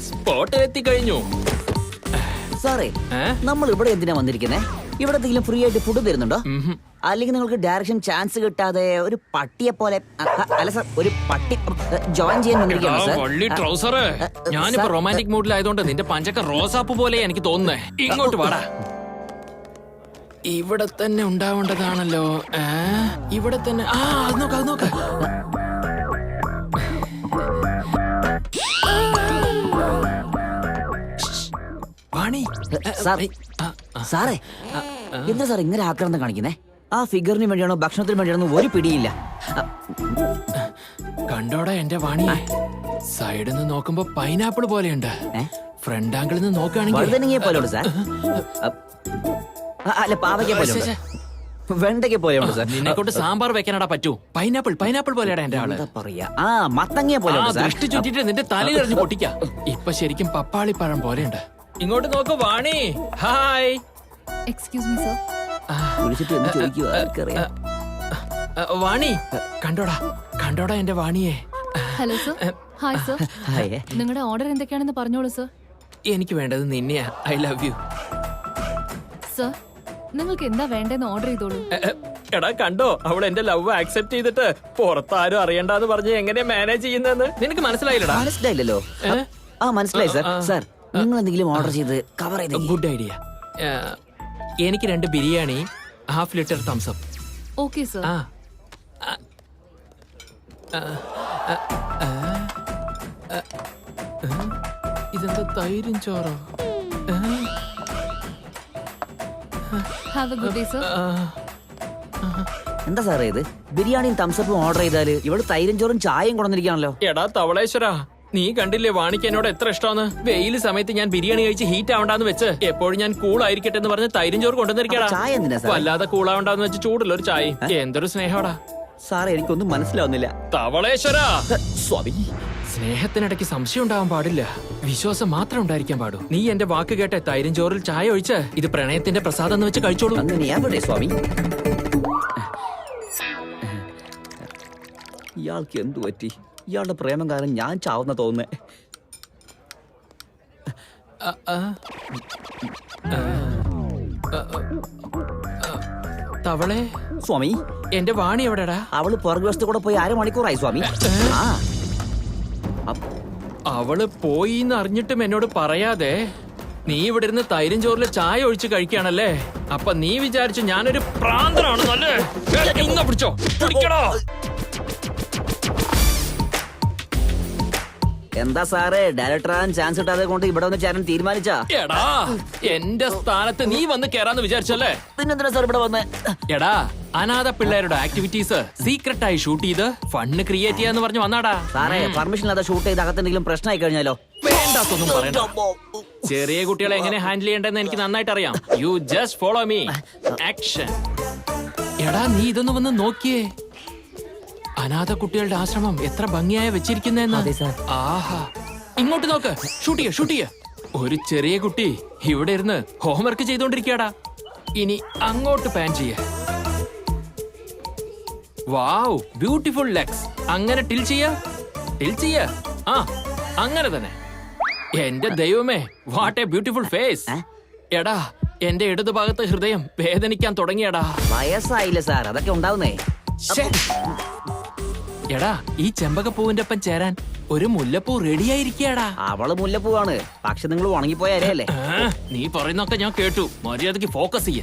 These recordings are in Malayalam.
സ്പോട്ട് എത്തിക്കഴിഞ്ഞു. സാറേ, നമ്മൾ ഇവിടെ എന്തിനാ വന്നിരിക്കുന്നേ? ഇവിടെ എന്തെങ്കിലും ഫ്രീ ആയിട്ട് ഫുഡ് തരുന്നുണ്ടോ? അല്ലെങ്കിൽ നിങ്ങൾക്ക് ഡയറക്ഷൻ ചാൻസ് കിട്ടാതെ ഒരു പട്ടിയെ പോലെ അല്ല സാർ, ഒരു പട്ടി ജോയിൻ ചെയ്യാൻ വന്നിരിക്കുകയാണോ സാർ? വള്ളി ട്രൗസറ്, ഞാനിപ്പോ റൊമാൻറ്റിക് മൂഡിലായതുകൊണ്ട് നിന്റെ പഞ്ചക്ക റോസാപ്പ് പോലെ എനിക്ക് തോന്നുന്നേ. ഇങ്ങോട്ട് വാടാ. ഇവിടെ തന്നെ ഉണ്ടാവേണ്ടതാണല്ലോ. ഇവിടെ തന്നെ. അത് നോക്ക, അത് നോക്ക. വാണി. സാറേ, എന്താ സാർ ഇങ്ങനെ ആക്രാന്തം കാണിക്കുന്നേ? ആ ഫിഗറിന് വേണ്ടിയാണോ ഭക്ഷണത്തിന് വേണ്ടിയാണോ ഒരു പിടിയില്ല. കണ്ടോടാ എന്റെ വാണി, സൈഡിൽ നിന്ന് നോക്കുമ്പോ പൈനാപ്പിൾ പോലെയുണ്ട്. ഫ്രണ്ട് ആംഗിളിൽ നിന്ന് നോക്കുകയാണെങ്കിൽ പോലെയുണ്ട് സാർ. അല്ല, പാവയ്ക്ക പോലെയുണ്ട്, വെണ്ടയ്ക്ക പോലെയുണ്ട് സാർ. നിന്നെ കൊണ്ട് സാമ്പാർ വെക്കാനടാ പറ്റൂ. പൈനാപ്പിൾ പോലെയാടാ എന്റെ ആള്. പറയാ മത്തങ്ങ പോലെ ദൃഷ്ടി ചുറ്റിട്ട് നിന്റെ തലയിലെറിഞ്ഞ് പൊട്ടിക്ക. ഇപ്പൊ ശരിക്കും പപ്പാളിപ്പഴം പോലെയുണ്ട്. ഇങ്ങോട്ട് നോക്ക് Vani. Hi. Excuse me sir. വിളിച്ചിട്ട് എന്ത് ചോദിക്കുവാ ആർക്കറിയാം. വാണി, കണ്ടോടാ എന്റെ വാണിയെ. Hello sir. Hi sir. നിങ്ങളുടെ ഓർഡർ എന്തൊക്കെയാണെന്ന് പറഞ്ഞോളൂ സർ. എനിക്ക് വേണ്ടത് നിന്നെയാ. I love you. സർ, നിങ്ങൾക്ക് എന്താ വേണ്ടെന്ന് ഓർഡർ ചെയ്തോളൂ. എടാ കണ്ടോ, അവൾ എന്റെ ലവ് ആക്സെപ്റ്റ് ചെയ്തിട്ട് പുറത്താരും അറിയണ്ടെന്ന് പറഞ്ഞ് എങ്ങനെയാ മാനേജ് ചെയ്യുന്നതെന്ന് നിനക്ക് മനസ്സിലായില്ലടാ? മനസ്സിലായില്ലല്ലോ. മനസ്സിലായി സാർ. സാർ, നിങ്ങൾ എന്തെങ്കിലും ഓർഡർ ചെയ്ത് കവർ ചെയ്ത്. Good idea. എനിക്ക് 2 biryani, ½ litre thumbs up. Okay sir. ഇതെന്താ തൈരും ചോറോ? Have A good day sir. എന്താ സാറേ ഇത്? ബിരിയാണിയും തംസപ്പും ഓർഡർ ചെയ്താല് ഇവിടെ തൈരും ചോറും ചായയും കൊണ്ടുവന്നിരിക്കുകയാണല്ലോ. എടാ തവളേശ്വരാ, നീ കണ്ടില്ലേ വാണിക്ക് എന്നോട് എത്ര ഇഷ്ടമാണ്. വെയിൽ സമയത്ത് ഞാൻ ബിരിയാണി കഴിച്ച് ഹീറ്റ് ആവണ്ടെന്ന് വെച്ച് എപ്പോഴും ഞാൻ കൂൾ ആയിരിക്കട്ടെ എന്ന് പറഞ്ഞ് തൈരും ചോറ് കൊണ്ടുവന്നിരിക്കടാ. ചായ എന്തിനാ സാർ? വല്ലാതെ കൂളാവണ്ടെന്ന് വെച്ച് ചൂടുള്ള ഒരു ചായ. എന്തൊരു സ്നേഹോടാ സാറേ, എനിക്കൊന്നും മനസ്സിലാവുന്നില്ല. തവളേശ്വരാ, സ്വാമി, സ്നേഹത്തിനിടയ്ക്ക് സംശയം ഉണ്ടാവാൻ പാടില്ല, വിശ്വാസം മാത്രം ഉണ്ടായിരിക്കാൻ പാടൂ. നീ എന്റെ വാക്ക് കേട്ടെ തൈരും ചോറിൽ ചായ ഒഴിച്ച് ഇത് പ്രണയത്തിന്റെ പ്രസാദം എന്ന് വെച്ച് കഴിച്ചോളൂ. അങ്ങനെയാ ഇവിടെ സ്വാമി. ഇയാൾക്ക് എന്തു പറ്റി? ഇയാളുടെ പ്രേമം കാരണം ഞാൻ ചാവുന്ന തോന്നുന്നേ. തവളെ സ്വാമി, എന്റെ വാണി എവിടെടാ? അവള് പുറകുവശത്ത് കൂടെ പോയി 1/2 മണിക്കൂറായി സ്വാമി. അവള് പോയി എന്ന് അറിഞ്ഞിട്ടും എന്നോട് പറയാതെ നീ ഇവിടെ ഇരുന്ന് തൈരും ചോറില് ചായ ഒഴിച്ച് കഴിക്കുകയാണല്ലേ? അപ്പൊ നീ വിചാരിച്ചു ഞാനൊരു പ്രാന്തനാണെന്നല്ലേ? ഇന്ന പിടിച്ചോ, പിടിക്കടോ. എന്താ സാറേ, ഡയറക്ടറാൻ ചാൻസ് കിട്ടാതെ കൊണ്ട് ഇവിടെ വന്ന് ചേരാൻ തീരുമാനിച്ചാ? എടാ, എന്റെ സ്ഥാനത്ത് നീ വന്ന് കേറാന്ന് വിചാരിച്ചല്ലേ? പിന്നെന്തിനാ സാർ ഇവിടെ വന്ന്? എടാ, അനാഥ പിള്ളേരുടെ ആക്ടിവിറ്റീസ് സീക്രട്ട് ആയി ഷൂട്ട് ചെയ്ത് ഫണ്ട് ക്രിയേറ്റ് ചെയ്യാന്ന് പറഞ്ഞു വന്നാടാ. സാറേ, പെർമിഷൻ ഇല്ലാതെ ഷൂട്ട് ചെയ്ത് അകത്തെന്തെങ്കിലും പ്രശ്നമായി കഴിഞ്ഞാലോ? വേണ്ടാത്തൊന്നും പറയണ്ട. ചെറിയ കുട്ടികളെ എങ്ങനെ ഹാൻഡിൽ ചെയ്യേണ്ടെന്ന് എനിക്ക് നന്നായിട്ട് അറിയാം. You just follow me. Action. എടാ, നീ ഇതൊന്ന് വന്ന് നോക്കിയേ. അനാഥ കുട്ടികളുടെ ആശ്രമം എത്ര ഭംഗിയായ വെച്ചിരിക്കുന്നെന്ന്. ആഹാ, ഇങ്ങോട്ട് നോക്ക്. ഷൂട്ട് ചെയ്യ. ഒരു ചെറിയ കുട്ടി ഇവിടെ ഇരുന്ന് ഹോംവർക്ക് ചെയ്തോണ്ടിരിക്കടാ. ഇനി അങ്ങോട്ട് പാൻ ചെയ്യ. വാവ്, ബ്യൂട്ടിഫുൾ ലെഗ്സ്. അങ്ങനെ ടിൽ ചെയ്യ. അങ്ങനെ തന്നെ. എന്റെ ദൈവമേ, വാട്ട് എ ബ്യൂട്ടിഫുൾ ഫേസ്. എടാ, എന്റെ ഇടതുഭാഗത്ത് ഹൃദയം വേദനിക്കാൻ തുടങ്ങിയടാ. വയസ്സായില്ലേ സാർ, അതൊക്കെ ഉണ്ടാവുന്നേ. എടാ, ഈ ചെമ്പകപ്പൂവിന്റെ ഒപ്പം ചേരാൻ ഒരു മുല്ലപ്പൂ റെഡിയായിരിക്കടാ. അവള് മുല്ലപ്പൂവാണ്, പക്ഷെ നിങ്ങൾ ഉണങ്ങിപ്പോയ അരയല്ലേ? നീ പറയുന്നൊക്കെ ഞാൻ കേട്ടു. മര്യാദക്ക് ഫോക്കസ് ചെയ്യ.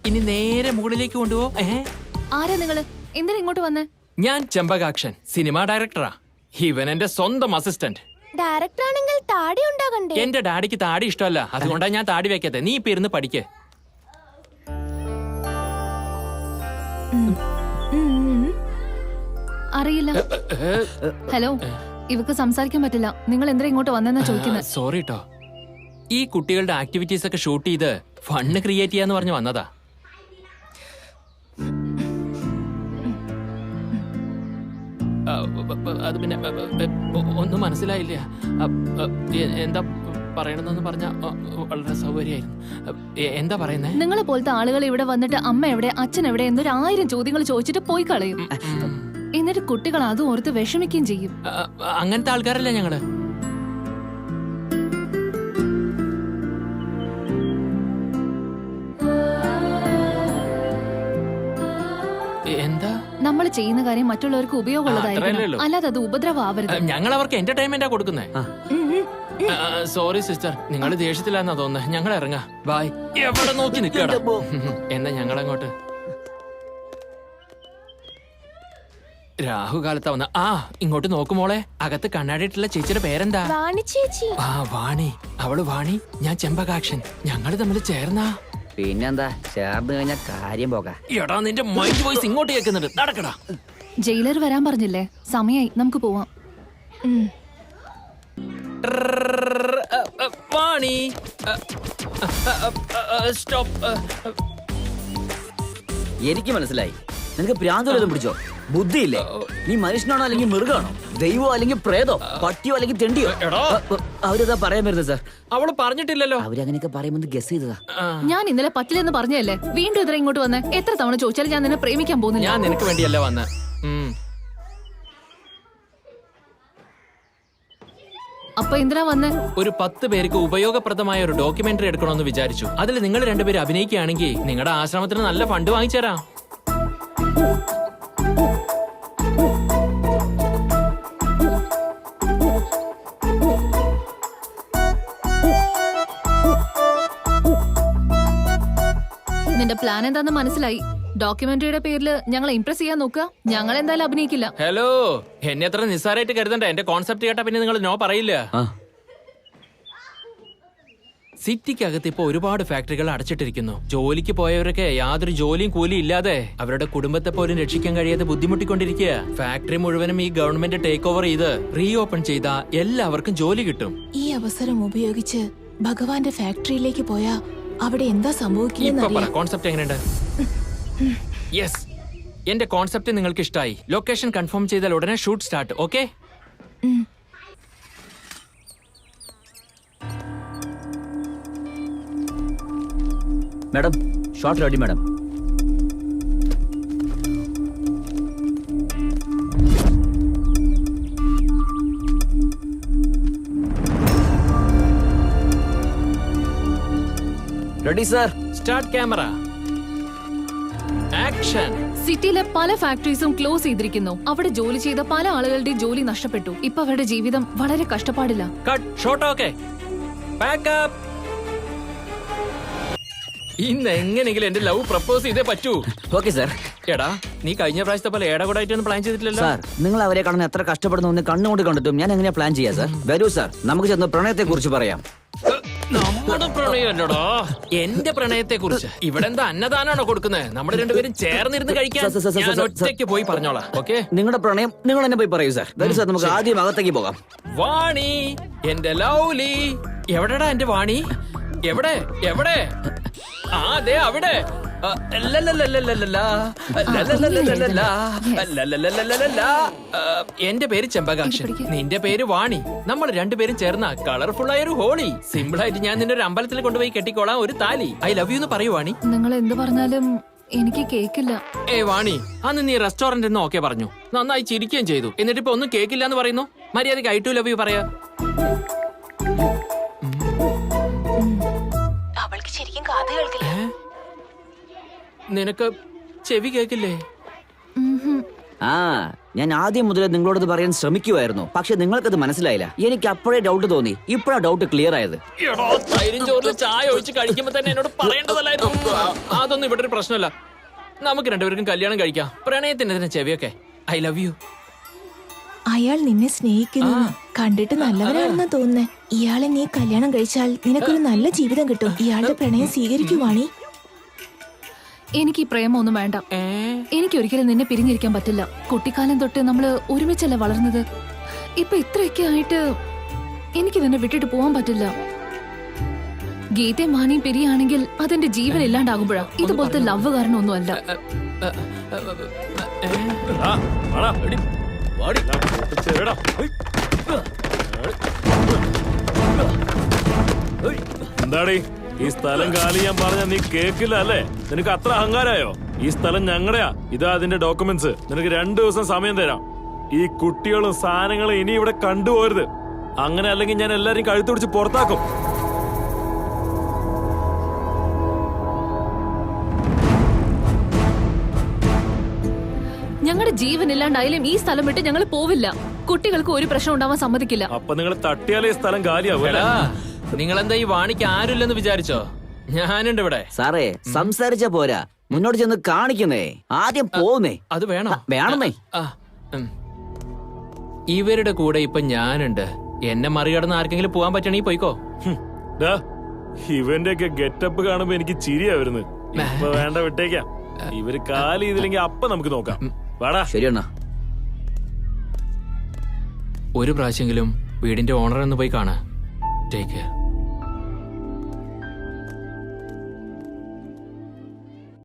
ഇനി നേരെ മുകളിലേക്ക് കൊണ്ടുപോ. ആരാ നിങ്ങള്? എന്തിനാ ഇങ്ങോട്ട് വന്നേ? ഞാൻ ചെമ്പകാക്ഷൻ, സിനിമ ഡയറക്ടറാ. ഇവൻ എന്റെ സ്വന്തം അസിസ്റ്റന്റ്. ഡയറക്ടർ ആണെങ്കിൽ താടി ഉണ്ടാകണ്ടേ? എന്റെ ഡാഡിക്ക് താടി ഇഷ്ടമല്ല, അതുകൊണ്ടാ ഞാൻ താടി വെക്കാത്തെ. നീ ഇപ്പൊ ഇരുന്ന് പഠിക്ക്. അറിയില്ല. ഹലോ, ഇവക്ക് സംസാരിക്കാൻ പറ്റില്ല. നിങ്ങൾ എന്തിനാ ഇങ്ങോട്ട് വന്നെന്നാ ചോദിക്കുന്നത്? സോറി ട്ടോ. ഈ കുട്ടികളുടെ ആക്ടിവിറ്റീസ് ഒക്കെ ഷൂട്ട് ചെയ്ത് ഫണ്ട് ക്രിയേറ്റ് ചെയ്യാന്ന് പറഞ്ഞു വന്നതാ. അത് പിന്നെ ഒന്നും മനസ്സിലായില്ല. എന്താ പറയണമെന്ന് പറഞ്ഞ വളരെ സൗകര്യമായിരുന്നു. എന്താ പറയുന്നേ? നിങ്ങളെ പോലത്തെ ആളുകൾ ഇവിടെ വന്നിട്ട് അമ്മ എവിടെ, അച്ഛൻ എവിടെ എന്നൊരു 1000 ചോദ്യങ്ങൾ ചോദിച്ചിട്ട് പോയി കളയും. എന്നിട്ട് കുട്ടികൾ അതും ഓർത്ത് വിഷമിക്കുകയും ചെയ്യും. അങ്ങനത്തെ ആൾക്കാരല്ല ഞങ്ങള്. എന്താ നമ്മൾ ചെയ്യുന്ന കാര്യം മറ്റുള്ളവർക്ക് ഉപയോഗമുള്ളതായിരിക്കണം, അല്ലാതെ അത് ഉപദ്രവമാവരുത്. ഞങ്ങൾ അവർക്ക് എന്റർടൈൻമെന്റാ കൊടുക്കുന്നേ. സോറി സിസ്റ്റർ, നിങ്ങൾ ദേഷ്യത്തിലാന്നാ തോന്നുന്നത്. ഞങ്ങൾ ഇറങ്ങാം. ബായ്. എവിടെ നോക്കി നിൽക്കടാ. എന്നാ ഞങ്ങളങ്ങോട്ട്. രാഹുകാലത്താ വന്ന. ഇങ്ങോട്ട് നോക്കുമോളെ. അകത്ത് കണ്ണാടിയിട്ടുള്ള ചേച്ചിയുടെ പേരെന്താ? വാണി. അവള് വാണി, ഞാൻ ചെമ്പകാക്ഷൻ. ഞങ്ങള് തമ്മിൽ ചേർന്നാ. പിന്നെന്താ, ചേർന്ന് കഴിഞ്ഞാ കാര്യം പോകാം. എടാ, നിന്റെ മൈൻഡ് വോയിസ് ഇങ്ങോട്ട് കേൾക്കുന്നുണ്ട്. നടക്കടാ. ജയിലർ വരാൻ പറഞ്ഞില്ലേ, സമയായി, നമുക്ക് പോവാം. വാണി, സ്റ്റോപ്പ്. എനിക്ക് മനസ്സിലായി, നിനക്ക് ഭ്രാന്തം പിടിച്ചോ? ബുദ്ധിയില്ലേ? നീ മനുഷ്യനാണോ അല്ലെങ്കിൽ മൃഗമാണോ? ദൈവമോ അല്ലെങ്കിൽ പ്രേതോ? പട്ടിയോ അല്ലെങ്കിൽ തെണ്ടിയോ? അവരതാ പറയാൻ വരുന്നത് സാർ. അവള് പറഞ്ഞിട്ടില്ലല്ലോ. അവരങ്ങനെയൊക്കെ പറയുമ്പോൾ ഗസ് ചെയ്തതാ. ഞാൻ ഇന്നലെ പറ്റില്ലെന്ന് പറഞ്ഞല്ലേ, വീണ്ടും ഇതിനെ ഇങ്ങോട്ട് വന്നേ. എത്ര തവണ ചോദിച്ചാലും ഞാൻ നിന്നെ പ്രേമിക്കാൻ പോകുന്നില്ല. ഞാൻ നിനക്ക് വേണ്ടിയല്ല വന്ന. അപ്പൊ എന്തിനാ വന്നേ? ഒരു 10 പേർക്ക് ഉപയോഗപ്രദമായ ഒരു ഡോക്യുമെന്ററി എടുക്കണമെന്ന് വിചാരിച്ചു. അതിൽ നിങ്ങൾ രണ്ടുപേരും അഭിനയിക്കുകയാണെങ്കിൽ നിങ്ങളുടെ ആശ്രമത്തിന് നല്ല ഫണ്ട് വാങ്ങിച്ചേരാം. നിന്റെ പ്ലാൻ എന്താന്ന് മനസ്സിലായി. ഡോക്യുമെന്ററിയുടെ പേരിൽ ഞങ്ങളെ ഇംപ്രസ് ചെയ്യാൻ നോക്കുക. ഞങ്ങൾ എന്തായാലും അഭിനയിക്കില്ല. ഹലോ, എന്നെ അത്ര നിസ്സാരമായിട്ട് കരുതണ്ട. എന്റെ കോൺസെപ്റ്റ് കേട്ടാ പിന്നെ നിങ്ങൾ നോ പറയില്ല. സിറ്റിക്കകത്ത് ഇപ്പൊ ഒരുപാട് ഫാക്ടറികൾ അടച്ചിട്ടിരിക്കുന്നു. ജോലിക്ക് പോയവരൊക്കെ യാതൊരു ജോലിയും കൂലിയും ഇല്ലാതെ അവരുടെ കുടുംബത്തെ പോലും രക്ഷിക്കാൻ കഴിയാതെ ബുദ്ധിമുട്ടിക്കൊണ്ടിരിക്കുക. ഫാക്ടറി മുഴുവനും ഈ ഗവൺമെന്റ് ടേക്ക് ഓവർ ചെയ്ത് റീഓപ്പൺ ചെയ്താ എല്ലാവർക്കും ജോലി കിട്ടും. ഈ അവസരം ഉപയോഗിച്ച് ഭഗവാന്റെ ഫാക്ടറിയിലേക്ക് പോയാ അവിടെ എന്താ സംഭവിക്കുക? കോൺസെപ്റ്റ് എങ്ങനെയുണ്ട്? യെസ്, എന്റെ കോൺസെപ്റ്റ് നിങ്ങൾക്ക് ഇഷ്ടമായി. ലൊക്കേഷൻ കൺഫേം ചെയ്താൽ ഉടനെ shoot start. Okay? Madam, shot ready madam. Ready sir. Start camera. Action. സിറ്റിയിലെ പല ഫാക്ടറീസും ക്ലോസ് ചെയ്തിരിക്കുന്നു. അവിടെ ജോലി ചെയ്ത പല ആളുകളുടെ ജോലി നഷ്ടപ്പെട്ടു. ഇപ്പൊ അവരുടെ ജീവിതം വളരെ കഷ്ടപ്പാടില്ല. Cut. Shot. Okay. Pack up. ഇന്ന് എങ്ങനെയെങ്കിലും എന്റെ ലവ് പ്രപ്പോസ് ചെയ്തേ പറ്റൂ. Okay sir. എടാ, നീ കഴിഞ്ഞ പ്രാവശ്യത്തെ പോലെ ഏടകൂടായിട്ടൊന്നും പ്ലാൻ ചെയ്തിട്ടില്ലല്ലോ. സാർ, നിങ്ങൾ അവരെ കാണുന്ന എത്ര കഷ്ടപ്പെടുന്നു കണ്ണുകൊണ്ട് കണ്ടിട്ടും ഞാൻ എങ്ങനെയാ പ്ലാൻ ചെയ്യാ സാർ? വരൂ സാർ, നമുക്ക് ചെന്ന് പ്രണയത്തെ കുറിച്ച് പറയാം. നമ്മുടെ പ്രണയമല്ലോടാ, എന്റെ പ്രണയത്തെ കുറിച്ച്. ഇവിടെ എന്താ അന്നദാനാണോ കൊടുക്കുന്നത്? നമ്മുടെ രണ്ടുപേരും ചേർന്നിരുന്ന് കഴിക്കാൻ. ഞാൻ ഒറ്റയ്ക്ക് പോയി പറഞ്ഞോളാം. ഓക്കെ? നിങ്ങളുടെ പ്രണയം നിങ്ങൾ തന്നെ പോയി പറയൂ സാർ. വരൂ സാർ, നമുക്ക് ആദ്യം അകത്തേക്ക് പോകാം. വാണി, എന്റെ ലൗലി. എവിടെടാ എന്റെ വാണി? എവിടെ എവിടെ? ദേ അവിടെ. എന്റെ പേര് ചെമ്പകാക്ഷൻ, നിന്റെ പേര് വാണി. നമ്മൾ രണ്ടുപേരും ചേർന്ന കളർഫുൾ ആയ ഒരു ഹോളി. സിമ്പിൾ ആയിട്ട് ഞാൻ നിന്നെ ഒരു അമ്പലത്തിൽ കൊണ്ടുപോയി കെട്ടിക്കോളാം ഒരു താലി. ഐ ലവ് യു എന്ന് പറയൂ വാണി. നിങ്ങൾ എന്ത് പറഞ്ഞാലും എനിക്ക് കേക്കില്ല. വാണി, അന്ന് നീ റെസ്റ്റോറന്റ് എന്ന് ഓക്കെ പറഞ്ഞു, നന്നായി ചിരിക്കുകയും ചെയ്തു. എന്നിട്ട് ഇപ്പൊ ഒന്നും കേക്കില്ല എന്ന് പറയുന്നു. മര്യാദക്ക് ഐ ടു ലവ് യു പറയാ. അവൾക്ക് ശരിക്കും കാത് കേൾക്കില്ല. നിനക്ക് ചെവി കേക്കില്ലേ? ഞാൻ ആദ്യം മുതലേ നിങ്ങളോട് പറയാൻ ശ്രമിക്കുമായിരുന്നു, പക്ഷെ നിങ്ങൾക്കത് മനസ്സിലായില്ല. എനിക്ക് അപ്പോഴേ ഡൗട്ട് തോന്നി. ഇപ്പോഴാ ഡൗട്ട് ക്ലിയർ ആയത്. തൈരും ചോറിൽ ചായ ഒഴിച്ച് കഴിക്കുമ്പോ തന്നെ എന്നോട് പറയേണ്ടതല്ലായിരുന്നു. അതൊന്നും ഇവിടെ ഒരു പ്രശ്നമല്ല. നമുക്ക് രണ്ടുപേർക്കും കല്യാണം കഴിക്കാം. പ്രണയത്തിന്റെ തന്നെ ചെവിയൊക്കെ. I love U. അയാൾ നിന്നെ സ്നേഹിക്കുന്നു. കണ്ടിട്ട് നല്ലവനാണെന്നാ തോന്നുന്നേ. ഇയാളെ നീ കല്യാണം കഴിച്ചാൽ നിനക്കൊരു നല്ല ജീവിതം കിട്ടും. ഇയാളുടെ പ്രണയം സ്വീകരിക്കുവാണി. എനിക്ക് ഈ പ്രേമൊന്നും വേണ്ട. എനിക്ക് ഒരിക്കലും നിന്നെ പിരിഞ്ഞിരിക്കാൻ പറ്റില്ല. കുട്ടിക്കാലം തൊട്ട് നമ്മള് ഒരുമിച്ചല്ല വളർന്നത്. ഇപ്പൊ ഇത്രയൊക്കെ ആയിട്ട് എനിക്ക് നിന്നെ വിട്ടിട്ട് പോവാൻ പറ്റില്ല. ഗീതയും മാനിയും പിരിയാണെങ്കിൽ അതെന്റെ ജീവൻ ഇല്ലാണ്ടാകുമ്പോഴാ. ഇതുപോലത്തെ ലവ് കാരണം ഒന്നുമല്ല. എന്താടി ഈ സ്ഥലം കാലി ഞാൻ പറഞ്ഞ നീ കേക്കില്ല അല്ലേ? നിനക്ക് അത്ര അഹങ്കാരായോ? ഈ സ്ഥലം ഞങ്ങളുടെയാ. ഇതാ അതിന്റെ ഡോക്യുമെന്റ്സ്. നിനക്ക് 2 ദിവസം സമയം തരാം. ഈ കുട്ടികളും സാധനങ്ങളും ഇനി ഇവിടെ കണ്ടുപോരുത്. അങ്ങനെ അല്ലെങ്കിൽ ഞാൻ എല്ലാരെയും കഴുത്തുപിടിച്ച് പുറത്താക്കും. ഞങ്ങളുടെ ജീവൻ ഇല്ലാണ്ടായാലും ഈ സ്ഥലം വിട്ട് ഞങ്ങൾ പോവില്ല. കുട്ടികൾക്ക് ഒരു പ്രശ്നം ഉണ്ടാവാൻ സമ്മതിക്കില്ല. അപ്പൊ നിങ്ങൾ തട്ടിയാലേ ഈ സ്ഥലം കാലിയാവും അല്ലേ? നിങ്ങളെന്താ ഈ വാണിക്ക് ആരുമില്ലെന്ന് വിചാരിച്ചോ? ഞാനുണ്ട് ഇവിടെ. സാറേ സംസാരിച്ച പോരാ, മുന്നോട്ട് ചെന്ന് കാണിക്കുന്നേ. ആദ്യം പോന്നേ. അത് വേണോ? വേണമെന്നേ. ആ, ഇവരുടെ കൂടെ ഇപ്പൊ ഞാനുണ്ട്. എന്നെ മറികടന്ന് ആർക്കെങ്കിലും പോവാൻ പറ്റണേ പോയിക്കോ. ഇവന്റെ ഒക്കെ ഗെറ്റപ്പ് കാണുമ്പോ എനിക്ക് ചിരിയാ വരുന്നത്. ഇപ്പൊ വേണ്ട, വിട്ടേക്കാം. ഇവര് കാലി ചെയ്തില്ലെങ്കിൽ അപ്പൊ നമുക്ക് നോക്കാം. വാടാ. ശരിയെണ്ണ. ഒരു പ്രാവശ്യമെങ്കിലും വീടിന്റെ ഓണർ എന്ന് പോയി കാണാ. Take care.